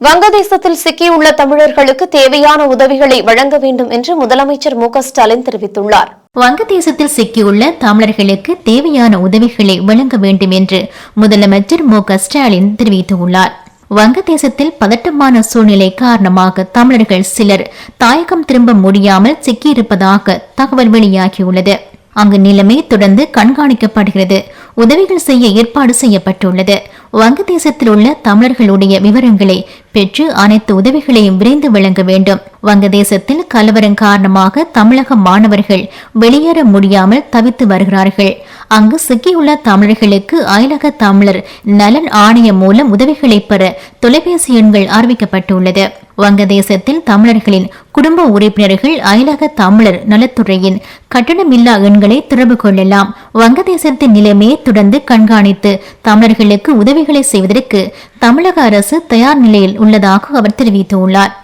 வங்கதேசத்தில் சிக்கியுள்ள தமிழர்களுக்கு தேவையான உதவிகளை வழங்க வேண்டும் என்று முதலமைச்சர் மு.க.ஸ்டாலின் தெரிவித்துள்ளார். வங்கதேசத்தில் சிக்கியுள்ள தமிழர்களுக்கு தேவையான உதவிகளை வழங்க வேண்டும் என்று முதலமைச்சர் மு.க.ஸ்டாலின் தெரிவித்துள்ளார். வங்கதேசத்தில் பதட்டமான சூழ்நிலை காரணமாக தமிழர்கள் சிலர் தாயகம் திரும்ப முடியாமல் சிக்கியிருப்பதாக தகவல் வெளியாகியுள்ளது. அங்கு நிலைமை தொடர்ந்து கண்காணிக்கப்படுகிறது. உதவிகள் செய்ய ஏற்பாடு செய்யப்பட்டுள்ளது. வங்கதேசத்தில் உள்ள தமிழர்களுடைய விவரங்களை பெற்று அனைத்து உதவிகளையும் விரைந்து வழங்க வேண்டும். வங்கதேசத்தில் கலவரம் காரணமாக தமிழக மாணவர்கள் வெளியேற முடியாமல் தவித்து வருகிறார்கள். அங்கு சிக்கியுள்ள தமிழர்களுக்கு அயலக தமிழர் நலன் ஆணையம் மூலம் உதவிகளை பெற தொலைபேசி எண்கள் அறிவிக்கப்பட்டுள்ளது. வங்கதேசத்தில் தமிழர்களின் குடும்ப உறுப்பினர்கள் அயலக தமிழர் நலத்துறையின் கட்டணமில்லா எண்களை தொடர்பு கொள்ளலாம். வங்கதேசத்தின் நிலைமையை தொடர்ந்து கண்காணித்து தமிழர்களுக்கு உதவிகளை செய்வதற்கு தமிழக அரசு தயார் நிலையில் உள்ளதாக அவர் தெரிவித்துள்ளார்.